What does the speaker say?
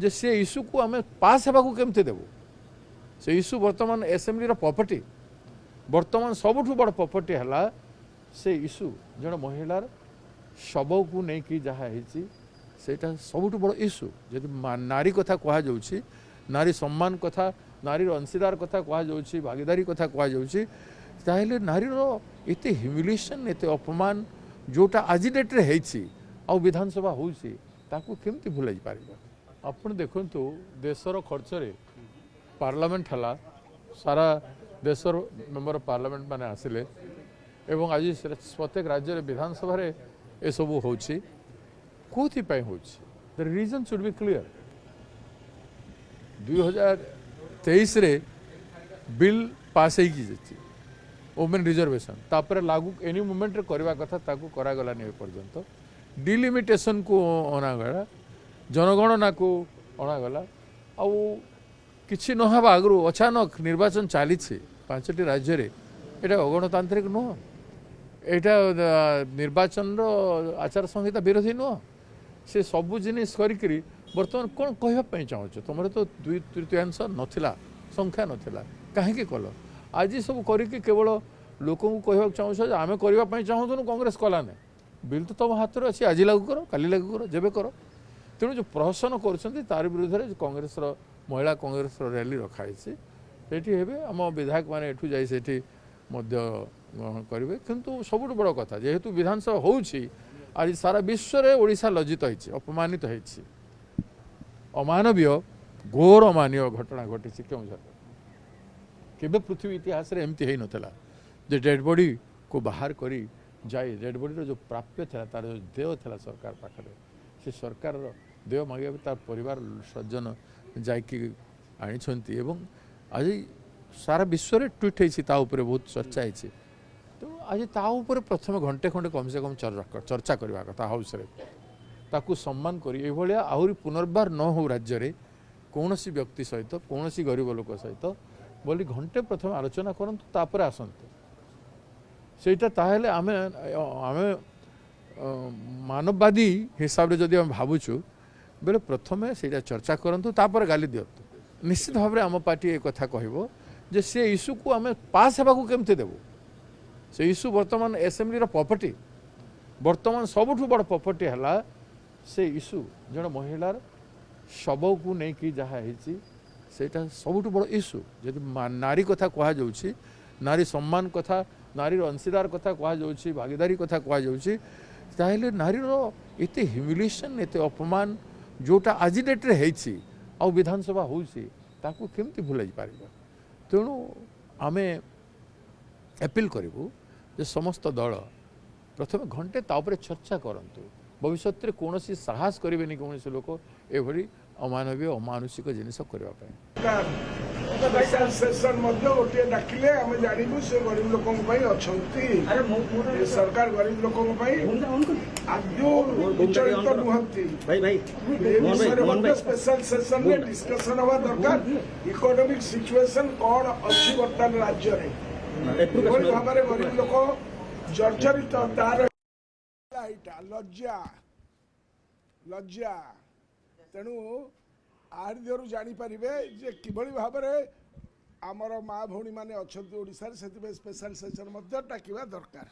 जे से इश्यू को आम पास होगा केमती देवु से इश्यू बर्तमान एसेम्बली प्रॉपर्टी बर्तमान सबुठ बड़ प्रॉपर्टी है से इश्यू जन महिलार शव को लेकिन जहाँ सेटा सबुठ बड़ इश्यू जब नारी कथा कहुच्छी नारी सम्मान कथा नारी अंशीदार कथा कहुच्छी भागीदारी कथा कहुच्छी नारीर एत ह्यूमिलेशन एत अपमान जोटा आज डेट्रे हो विधानसभा होमती भूल पार आप देखु देशर खर्चरे पार्लियामेंट है सारा देशर मेंबर ऑफ पार्लियामेंट माने आसिले एवं आज प्रत्येक राज्य विधानसभा ये सब होची the reason should be clear 2023 रे बिल पास वोमेन रिजर्वेशन तापर लागू एनी मोमेंट रे करवा कथा ताकू करागला नहीं पर्यंत डिलिमिटेशन को अनागला जनगणना को अणागला आउ किसी नहबा आगु अचानक निर्वाचन चली 5टी राज्य रे एटा अगणतांत्रिक नुह एटा निर्वाचन आचार संहिता विरोधी नुह से सबू जिनिस करी बर्तमान कौन कहवाई चाहो तुम तो 2/3 नथिला संख्या नथिला कहीं कल आज सब करके केवल लोक कहवा चाहो आम करने चाहूँ कांग्रेस कला ना बिल तो तुम हाथ में अच्छी आज लागू कर काली लागू कर जेबे कर तेणु जो प्रहसन कर विरुद्ध में कांग्रेस महिला कांग्रेस रैली रखाई से आम विधायक मैंने एठू जाठी ग्रहण करेंगे किंतु सबुठ बड़ कथा जेहेतु विधानसभा होउछि आज सारा विश्व में ओडिशा लज्जित होइछि अपमानित होइछि अमानवीय घोर अमानवीय घटना घटी क्यों केबे पृथ्वी इतिहास रे एमती है नथला जे डेड बॉडी को बाहर करी जाए डेड बॉडी जो प्राप्य था तार जो देय था सरकार पाखे से सरकार देय मांगे तार परिवार सज्जन जाकि आनी एवं आज सारा विश्व में ट्वीट होता बहुत चर्चा है तो आज ताऊपर प्रथम घंटे खंडे कम से कम चर्चा करवा कथा हाउस रे ताकू सम्मान करी एभलिया आहुरी पुनर्बार न हो राज्य रे कौन व्यक्ति सहित कौन गरीब लोक सहित बोली घंटे प्रथम आलोचना करंतु तापर आसंतु सेटा ताहेले आमे आमे मानववादी हिसाब रे जदि हम भाबुछु बेले प्रथमे सेटा चर्चा करंतु तापर गाली दियंतु निश्चित भाव में आम पार्टी एक कथा कहबो जे से इश्यू को आम पास होगा केमती देवु से इश्यू बर्तमान एसेम्बली प्रॉपर्टी बर्तमान सबुठ बड़ प्रॉपर्टी है से इश्यू जन महिलार शव को लेकिन जहाँ सेटा सबुठ बड़ इश्यू जब नारी कथा कहुच्छी नारी सम्मान कथा नारी अंशीदार कथा कहुच्छी भागीदारी कथा कहुच्छी नारीर एत ह्यूमिलेशन एत अपमान जोटा आज डेट्रे हो विधानसभा होमती भूल पार तेणु आमे अपील करूँ जे समस्त दल प्रथम घंटे तापर चर्चा करंतु भविष्य में कौन साहस करेंगे कौन लोक एभली अमानवीय अमानुषिक जिनिस सरकार गरीब लोकों स्पेशल सेशन में डिस्कशन हवा दरकार इकोनॉमिक सिचुएशन कौन अच्छी वर्तमान राज्य में भाव गरीब लोक जर्जरित तार लज्जा लज्जा तेणु आर जापर जे किभली भाव में आमर माँ भौणी मैंने अच्छा ओडिशा से स्पेशल सेशन डाकिबा दरकार।